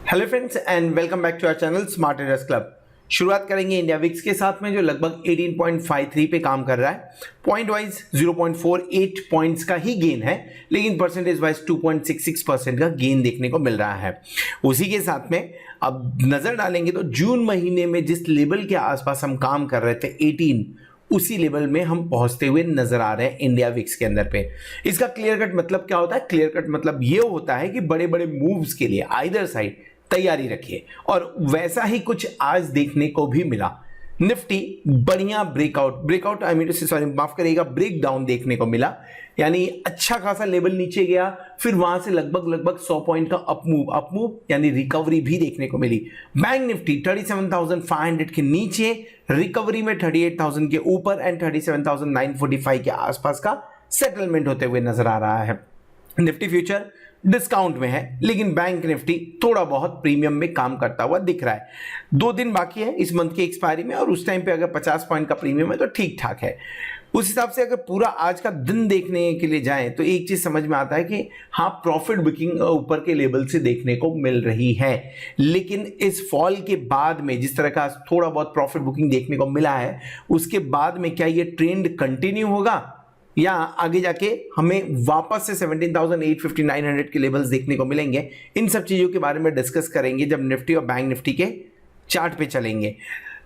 Hello friends and welcome back to our channel smart traders club. शुरुआत करेंगे India VIX के साथ में जो लगभग 18.53 पे काम कर रहा है। पॉइंट वाइज 0.48 पॉइंट्स का ही गेन है, लेकिन परसेंटेज वाइज 2.66% का गेन देखने को मिल रहा है। उसी के साथ में अब नजर डालेंगे तो जून महीने में जिस लेवल के आसपास हम काम कर रहे थे 18, उसी लेवल में हम पहुंचते हुए नजर आ रहे हैं इंडिया विक्स के अंदर पे। इसका क्लियर कट मतलब क्या होता है? क्लियर कट मतलब ये होता है कि बड़े बड़े मूव्स के लिए आइदर साइड तैयारी रखिए, और वैसा ही कुछ आज देखने को भी मिला। निफ्टी बढ़िया ब्रेकआउट आई मीन सॉरी माफ करिएगा ब्रेक डाउन देखने को मिला, यानी अच्छा खासा लेवल नीचे गया, फिर वहां से लगभग 100 पॉइंट का अपमूव यानी रिकवरी भी देखने को मिली। बैंक निफ्टी 37,500 के नीचे, रिकवरी में 38,000 के ऊपर एंड 37,945 के आसपास का सेटलमेंट होते हुए नजर आ रहा है। निफ्टी फ्यूचर डिस्काउंट में है, लेकिन बैंक निफ्टी थोड़ा बहुत प्रीमियम में काम करता हुआ दिख रहा है। 2 दिन बाकी है इस मंथ की एक्सपायरी में, और उस टाइम पे अगर 50 पॉइंट का प्रीमियम है तो ठीक ठाक है। उस हिसाब से अगर पूरा आज का दिन देखने के लिए जाएं तो एक चीज समझ में आता है कि हाँ, प्रॉफिट बुकिंग ऊपर के लेवल से देखने को मिल रही है, लेकिन इस फॉल के बाद में जिस तरह का थोड़ा बहुत प्रॉफिट बुकिंग देखने को मिला है, उसके बाद में क्या ये ट्रेंड कंटिन्यू होगा या आगे जाके हमें वापस से 17,850 900 के लेवल्स देखने को मिलेंगे? इन सब चीजों के बारे में डिस्कस करेंगे जब निफ्टी और बैंक निफ्टी के चार्ट पे चलेंगे।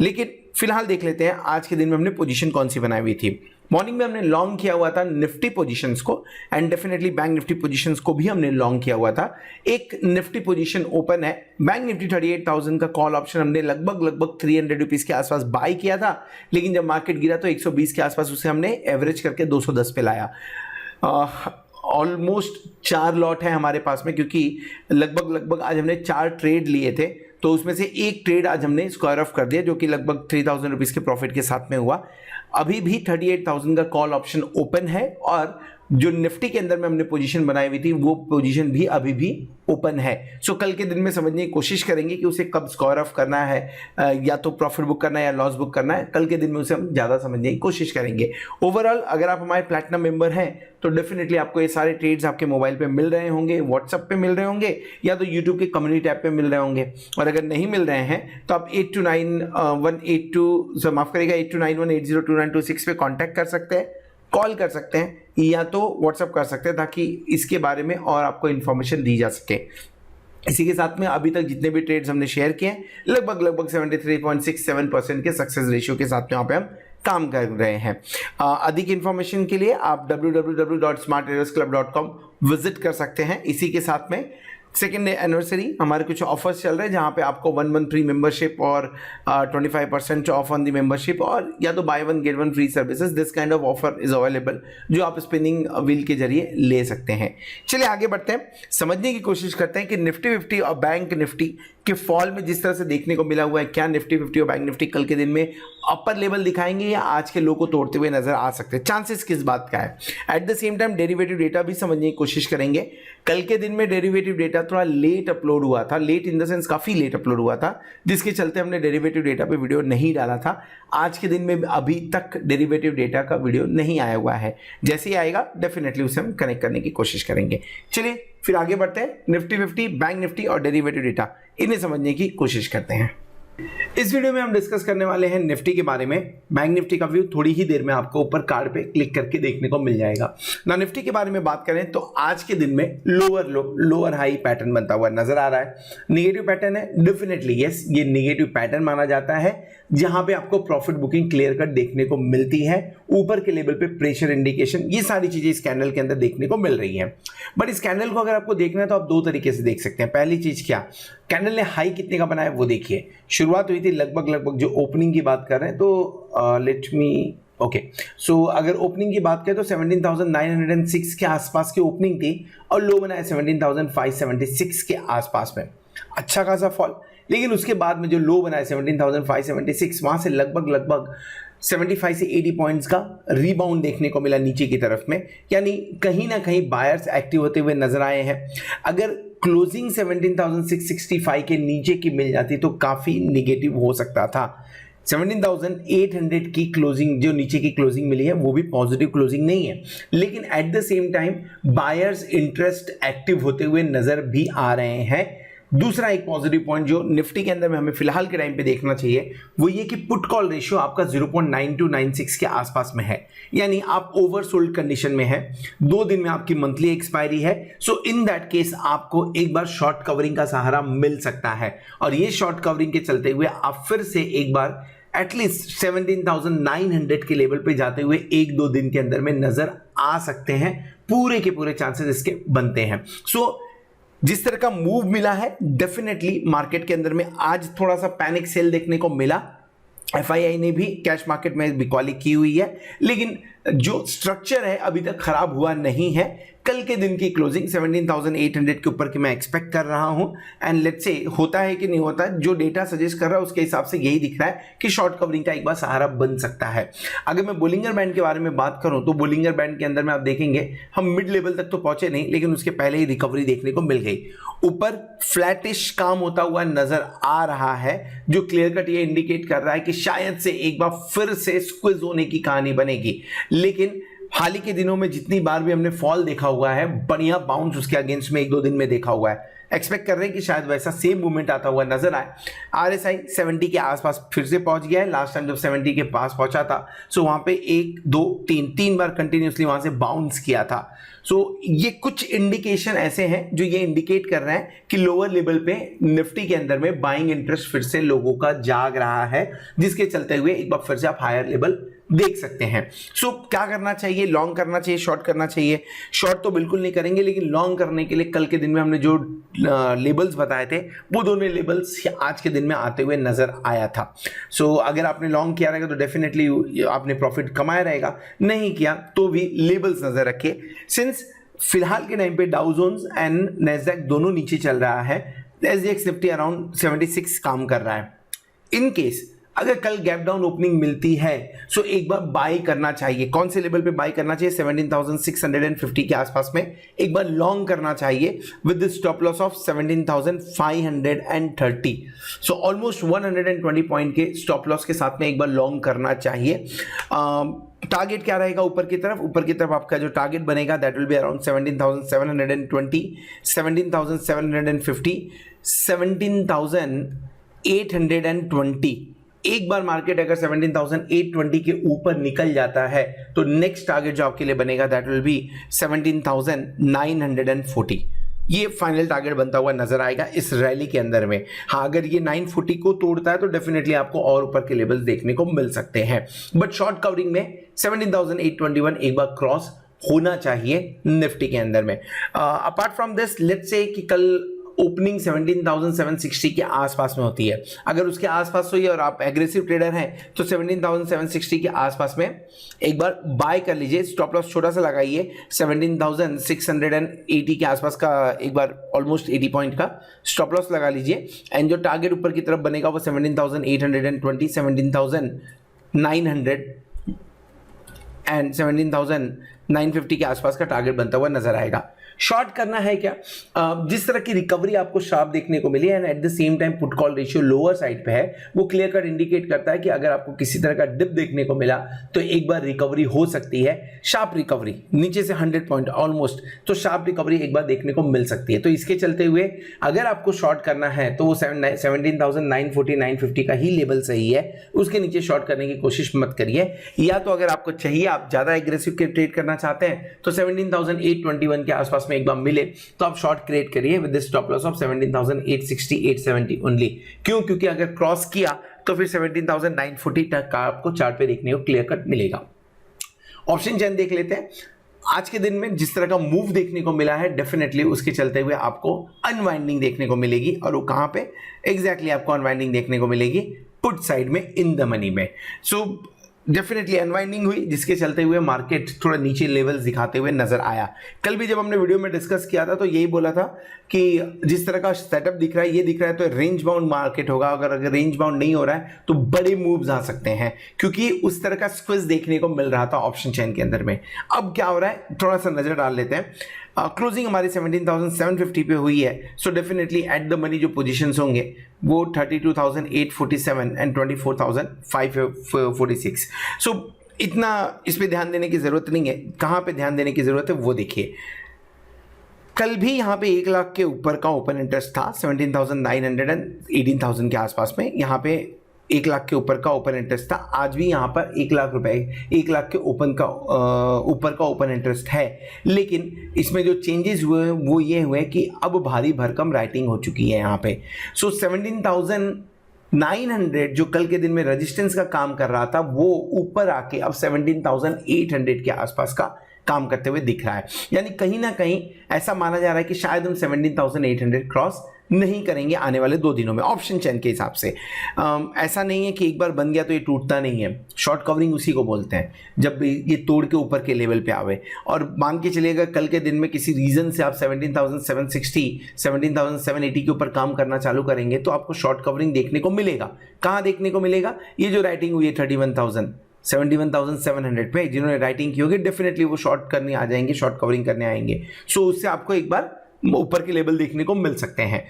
लेकिन फिलहाल देख लेते हैं आज के दिन में हमने पोजीशन कौन सी बनाई हुई थी। मॉर्निंग में हमने लॉन्ग किया हुआ था निफ्टी पोजीशंस को, and definitely bank Nifty positions को भी हमने लॉन्ग किया हुआ था। एक निफ्टी पोजीशन ओपन है, बैंक निफ्टी 38,000 का कॉल ऑप्शन हमने लगभग 300 रुपीज के आसपास बाय किया था, लेकिन जब मार्केट गिरा तो 120 के आसपास उसे हमने एवरेज करके 210 पे लाया। ऑलमोस्ट 4 लॉट है हमारे पास में, क्योंकि लगभग आज हमने 4 ट्रेड लिए थे, तो उसमें से एक ट्रेड आज हमने स्क्वायर ऑफ कर दिया, जो कि लगभग 3,000 रुपीज के प्रॉफिट के साथ में हुआ। अभी भी 38,000 का कॉल ऑप्शन ओपन है, और जो निफ्टी के अंदर में हमने पोजीशन बनाई हुई थी वो पोजीशन भी अभी भी ओपन है। सो कल के दिन में समझने की कोशिश करेंगे कि उसे कब स्क्वायर ऑफ करना है, या तो प्रॉफिट बुक करना है या लॉस बुक करना है। कल के दिन में उसे हम ज्यादा समझने की कोशिश करेंगे। ओवरऑल अगर आप हमारे प्लैटिनम मेंबर हैं तो डेफिनेटली आपको ये सारे ट्रेड्स आपके मोबाइल पे मिल रहे होंगे, व्हाट्सएप पे मिल रहे होंगे, या तो यूट्यूब के कम्युनिटी ऐप पे मिल रहे होंगे। और अगर नहीं मिल रहे हैं तो आप 829182 पे कॉन्टैक्ट कर सकते हैं, कॉल कर सकते हैं, या तो व्हाट्सएप कर सकते हैं, ताकि इसके बारे में और आपको इंफॉर्मेशन दी जा सके। इसी के साथ में अभी तक जितने भी ट्रेड्स हमने शेयर किए हैं लगभग 73.67% के सक्सेस रेशियो के साथ में यहाँ पे हम काम कर रहे हैं। अधिक इंफॉर्मेशन के लिए आप www.smarttradersclub.com विजिट कर सकते हैं। इसी के साथ में सेकेंड एनिवर्सरी हमारे कुछ ऑफर्स चल रहे हैं, जहां पे आपको 1 मंथ फ्री मेंबरशिप और 25% ऑफ ऑन दी मेंबरशिप, और या तो buy 1 get 1 free services. This kind of offer is available, जो आप स्पिनिंग व्हील के जरिए ले सकते हैं। चलिए आगे बढ़ते हैं, समझने की कोशिश करते हैं कि निफ्टी 50 और बैंक निफ्टी के फॉल में जिस तरह से देखने को मिला हुआ है, क्या निफ्टी 50 और बैंक निफ्टी कल के दिन में अपर लेवल दिखाएंगे या आज के लो को तोड़ते हुए नजर आ सकते हैं? चांसेस किस बात का है? Eight the same time derivative data भी समझने की कोशिश करेंगे। कल के दिन में डेरिवेटिव डेटा थोड़ा लेट अपलोड हुआ था, लेट इन द सेंस काफी लेट अपलोड हुआ था, जिसके चलते हमने डेरिवेटिव डेटा पे वीडियो नहीं डाला था। आज के दिन में अभी तक डेरिवेटिव डेटा का वीडियो नहीं आया हुआ है, जैसे ही आएगा डेफिनेटली उसे हम कनेक्ट करने की कोशिश करेंगे। चलिए फिर आगे बढ़ते हैं, निफ्टी 50, बैंक निफ्टी और डेरिवेटिव डेटा इन्हें समझने की कोशिश करते हैं। इस वीडियो में हम डिस्कस करने वाले हैं निफ्टी के बारे में। बैंक निफ्टी का व्यू थोड़ी ही देर में आपको ऊपर कार्ड पे क्लिक करके देखने को मिल जाएगा ना। निफ्टी के बारे में बात करें तो आज के दिन में लोअर लो लोअर हाई पैटर्न बनता हुआ नजर आ रहा है। निगेटिव पैटर्न है, डेफिनेटली यस, ये निगेटिव पैटर्न माना जाता है, जहां पे आपको प्रॉफिट बुकिंग क्लियर कट देखने को मिलती है। ऊपर के लेवल पे प्रेशर इंडिकेशन, ये सारी चीजें इस कैंडल के अंदर देखने को मिल रही है। बट इस कैंडल को अगर आपको देखना है तो आप 2 तरीके से देख सकते हैं। पहली चीज क्या, कैंडल ने हाई कितने का बनाया वो देखिए। शुरुआत हुई थी लगभग जो ओपनिंग की बात कर रहे हैं तो लेट मी ओके सो अगर ओपनिंग की बात करें तो 17,906 के आसपास की ओपनिंग थी, और लो बनाया 17,576 के आसपास में। अच्छा खासा फॉल, लेकिन उसके बाद में जो लो बनाया 17,576, वहां से लगभग 75 से 80 पॉइंट्स का रीबाउंड देखने को मिला नीचे की तरफ में, यानी कहीं ना कहीं बायर्स एक्टिव होते हुए नजर आए हैं। अगर क्लोजिंग 17,665 के नीचे की मिल जाती तो काफी निगेटिव हो सकता था। 17,800 की क्लोजिंग, जो नीचे की क्लोजिंग मिली है, वो भी पॉजिटिव क्लोजिंग नहीं है, लेकिन eight the same time buyers interest active होते हुए नजर भी आ रहे हैं। दूसरा एक पॉजिटिव पॉइंट जो निफ्टी के अंदर में हमें फिलहाल के टाइम पे देखना चाहिए वो ये कि पुट कॉल रेशियो आपका 0.9296 के आसपास में है, यानी आप ओवरसोल्ड कंडीशन में है। 2 दिन में आपकी मंथली एक्सपायरी है, सो इन दैट केस आपको एक बार शॉर्ट कवरिंग का सहारा मिल सकता है, और ये शॉर्ट कवरिंग के चलते हुए आप फिर से एक बार एटलीस्ट 17,900 के लेवल पे जाते हुए 1-2 दिन के अंदर में नजर आ सकते हैं। पूरे के पूरे चांसेस इसके बनते हैं। सो जिस तरह का मूव मिला है, डेफिनेटली मार्केट के अंदर में आज थोड़ा सा पैनिक सेल देखने को मिला। एफआईआई ने भी कैश मार्केट में बिकॉली की हुई है, लेकिन जो स्ट्रक्चर है अभी तक खराब हुआ नहीं है। कल के दिन की क्लोजिंग 17,800 के ऊपर की मैं एक्सपेक्ट कर रहा हूं, एंड लेट्स से होता है कि नहीं होता, जो डेटा सजेस्ट कर रहा है उसके हिसाब से यही दिख रहा है कि शॉर्ट कवरिंग का एक बार सहारा बन सकता है। अगर मैं बोलिंगर बैंड के बारे में बात करूं तो बोलिंगर बैंड के अंदर में आप देखेंगे हम मिड लेवल तक तो पहुंचे नहीं, लेकिन उसके पहले ही रिकवरी देखने को मिल गई। ऊपर फ्लैटिश काम होता हुआ नजर आ रहा है, जो क्लियर कट ये इंडिकेट कर रहा है कि शायद से एक बार फिर से स्क्विज होने की कहानी बनेगी। लेकिन हाल ही के दिनों में जितनी बार भी हमने फॉल देखा हुआ है, बढ़िया बाउंस उसके अगेंस्ट में 1-2 दिन में देखा हुआ है। एक्सपेक्ट कर रहे हैं कि शायद वैसा सेम मूवमेंट आता हुआ नजर आए। आरएसआई 70 के आसपास फिर से पहुंच गया है। लास्ट टाइम जब 70 के पास पहुंचा था, सो वहां पे 1, 2, 3 बार कंटिन्यूसली वहां से बाउंस किया था। सो ये कुछ इंडिकेशन ऐसे हैं जो ये इंडिकेट कर रहे हैं कि लोअर लेवल पे निफ्टी के अंदर में बाइंग इंटरेस्ट फिर से लोगों का जाग रहा है, जिसके चलते हुए एक बार फिर से आप हायर लेवल देख सकते हैं। सो क्या करना चाहिए? लॉन्ग करना चाहिए, शॉर्ट करना चाहिए? शॉर्ट तो बिल्कुल नहीं करेंगे, लेकिन लॉन्ग करने के लिए कल के दिन में हमने जो लेबल्स बताए थे वो दोनों लेबल्स आज के दिन में आते हुए नजर आया था। सो अगर आपने लॉन्ग किया रहेगा तो डेफिनेटली आपने प्रॉफिट कमाया रहेगा, नहीं किया तो भी लेबल्स नजर रखिए। सिंस फिलहाल के टाइम पे डाउ जोन्स एंड नैस्डैक दोनों नीचे चल रहा है, एसजीएक्स निफ्टी अराउंड 76 काम कर रहा है। इन केस अगर कल गैप डाउन ओपनिंग मिलती है सो एक बार बाय करना चाहिए। कौन से लेवल पे बाय करना चाहिए? 17,650 के आसपास में एक बार लॉन्ग करना चाहिए with stop loss of 17,530। So almost 120 point के स्टॉप लॉस के साथ में एक बार लॉन्ग करना चाहिए। टारगेट क्या रहेगा ऊपर की तरफ? ऊपर की तरफ आपका जो टारगेट बनेगा दैट विल बी अराउंड 17,720, 17,750, 17,820। एक बार मार्केट अगर 17,820 के ऊपर निकल जाता है तो नेक्स्ट टारगेट जो आपके लिए बनेगा दैट विल बी 17,940। ये फाइनल टारगेट बनता हुआ नजर आएगा इस रैली के अंदर में। हाँ, अगर ये 940 को तोड़ता है तो डेफिनेटली आपको और ऊपर के लेवल्स देखने को मिल सकते हैं, बट शॉर्ट कवरिंग में 17,821 एक बार क्रॉस होना चाहिए निफ्टी के अंदर में। Apart from this let's say कि कल ओपनिंग 17,760 के आसपास में होती है, अगर उसके आसपास हुई और आप एग्रेसिव ट्रेडर हैं तो 17,760 के आसपास में एक बार बाय कर लीजिए। स्टॉप लॉस छोटा सा लगाइए, 17,680 के आसपास का एक बार ऑलमोस्ट 80 पॉइंट का स्टॉप लॉस लगा लीजिए, एंड जो टारगेट ऊपर की तरफ बनेगा वो 17,820, 17,900 एंड 17,950 के आसपास का टारगेट बनता हुआ नजर आएगा। शॉर्ट करना है क्या? जिस तरह की रिकवरी आपको शार्प देखने को मिली and at the same time put call ratio lower side पे है, वो क्लियर कट इंडिकेट करता है कि अगर आपको किसी तरह का डिप देखने को मिला तो एक बार रिकवरी हो सकती है, शार्प रिकवरी नीचे से 100 पॉइंट ऑलमोस्ट, तो शार्प रिकवरी एक बार देखने को मिल सकती है। तो इसके चलते हुए अगर आपको शॉर्ट करना है तो वो 17,940 950 का ही लेवल सही है, उसके नीचे शॉर्ट करने की कोशिश मत करिए। या तो अगर आपको चाहिए, आप ज्यादा एग्रेसिव के ट्रेड करना चाहते हैं तो 17,821 के आसपास में एक बार मिले तो आप शॉर्ट क्रिएट करिए with stop loss of 17,860 870 only. क्यों? क्योंकि अगर क्रॉस किया तो फिर 17,940 तक का आपको चार्ट पे देखने को क्लियर कट मिलेगा। ऑप्शन चेन देख लेते हैं। आज के दिन में जिस तरह का मूव देखने को मिला है, डेफिनेटली उसके चलते हुए आपको अनवाइंडिंग देखने को मिलेगी, और वो कहां पे एग्जैक्टली आपको अनवाइंडिंग देखने को मिलेगी? पुट साइड में, इन द मनी में। सो डेफिनेटली अनवाइंडिंग हुई, जिसके चलते हुए मार्केट थोड़ा नीचे लेवल्स दिखाते हुए नजर आया। कल भी जब हमने वीडियो में डिस्कस किया था तो यही बोला था कि जिस तरह का सेटअप दिख रहा है, ये दिख रहा है तो रेंज बाउंड मार्केट होगा। अगर रेंज बाउंड नहीं हो रहा है तो बड़े मूव्स आ सकते हैं, क्योंकि उस तरह का स्क्विज देखने को मिल रहा था ऑप्शन चेन के अंदर में। अब क्या हो रहा है, थोड़ा सा नजर डाल लेते हैं। क्लोजिंग हमारी 17,750 पे हुई है, so definitely at the money जो पोजीशंस होंगे वो 32,847 एंड 24,546। सो इतना इस पे ध्यान देने की जरूरत नहीं है। कहां पे ध्यान देने की जरूरत है वो देखिए। कल भी यहाँ पे 1 लाख के ऊपर का ओपन इंटरेस्ट था, 17,900 एंड 18,000 के आसपास में यहाँ पे 1 लाख के ऊपर का ओपन इंटरेस्ट था। आज भी यहाँ पर 1 लाख रुपए, 1 लाख के ऊपर का ओपन इंटरेस्ट है। लेकिन इसमें जो चेंजेस हुए वो ये हुए कि अब भारी भरकम राइटिंग हो चुकी है यहाँ पे। सो 17,900 जो कल के दिन में रेजिस्टेंस का काम कर रहा था वो ऊपर आके अब 17,800 के आसपास का काम करते हुए दिख रहा है। यानी कहीं ना कहीं ऐसा माना जा रहा है कि शायद हम 17,800 क्रॉस नहीं करेंगे आने वाले 2 दिनों में ऑप्शन चेन के हिसाब से। ऐसा नहीं है कि एक बार बन गया तो ये टूटता नहीं है। शॉर्ट कवरिंग उसी को बोलते हैं, जब ये तोड़ के ऊपर के लेवल पे आवे। और मान के चलिएगा कल के दिन में किसी रीजन से आप 17,760 17,780 के ऊपर काम करना चालू करेंगे तो आपको शॉर्ट कवरिंग देखने को मिलेगा। कहाँ देखने को मिलेगा? ये जो राइटिंग हुई है 71,700 पे, जिन्होंने राइटिंग की होगी डेफिनेटली वो शॉर्ट करने आ जाएंगे, शॉर्ट कवरिंग करने आएंगे। सो उससे आपको एक बार ऊपर के लेवल देखने को मिल सकते हैं।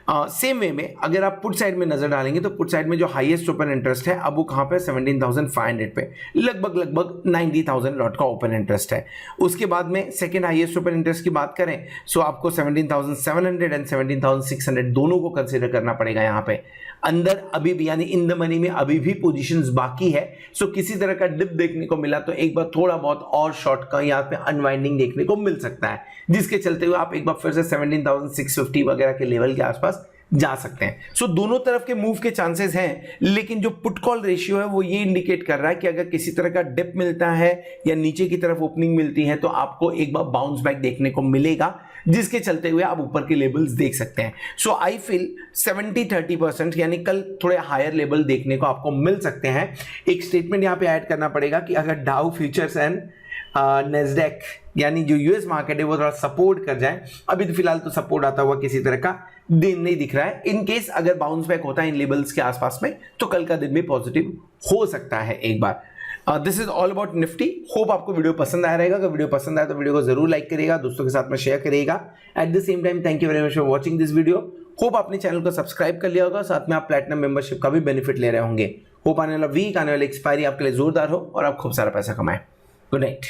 सेम वे में अगर आप पुट साइड में नजर डालेंगे तो पुट साइड में जो हाईएस्ट ओपन इंटरेस्ट है अब वो कहाँ पे 17,500 पे, लगभग 90,000 लॉट का ओपन इंटरेस्ट है। उसके बाद में सेकंड हाईएस्ट ओपन इंटरेस्ट की बात करें सो आपको 17,700 एंड 17,600 दोनों को कंसीडर करना पड़ेगा। यहाँ पे अंदर अभी भी यानी इन द मनी में अभी भी पोजीशंस बाकी है। सो किसी तरह का डिप देखने को मिला तो एक बार थोड़ा बहुत और शॉर्ट का यहाँ पे अनवाइंडिंग देखने को मिल सकता है, जिसके चलते हुए आप एक बार फिर से 17,650 वगैरह के लेवल के आसपास जा सकते हैं। सो दोनों तरफ के मूव के चांसेस हैं, लेकिन जो पुट कॉल रेशियो है वो ये इंडिकेट कर रहा है कि अगर किसी तरह का डिप मिलता है या नीचे की तरफ ओपनिंग मिलती है तो आपको एक बार बाउंस बैक देखने को मिलेगा, जिसके चलते हुए आप ऊपर के लेवल्स देख सकते हैं। सो आई फील 70-30% यानी कल थोड़े हायर लेवल देखने को आपको मिल सकते हैं। एक स्टेटमेंट यहाँ पे ऐड करना पड़ेगा कि अगर डाउ फ्यूचर्स एंड नेस्डैक यानी जो यूएस मार्केट है वो थोड़ा सपोर्ट कर जाए, अभी तो फिलहाल तो सपोर्ट आता हुआ किसी तरह का दिन नहीं दिख रहा है। इन केस अगर बाउंस बैक होता है इन लेवल्स के आसपास में तो कल का दिन भी पॉजिटिव हो सकता है एक बार। This is all about Nifty. Hope आपको वीडियो पसंद आया रहेगा। अगर वीडियो पसंद आया तो वीडियो को जरूर लाइक करिएगा, दोस्तों के साथ में शेयर करिएगा। Eight the same time thank you very much for watching this video. Hope आपने चैनल को सब्सक्राइब कर लिया होगा, साथ में आप प्लैटिनम मेंबरशिप का भी बेनिफिट ले रहे होंगे। होप आने वाला वीक, आने वाली एक्सपायरी आपके लिए जोरदार हो और आप खूब सारा पैसा कमाएं। Good night.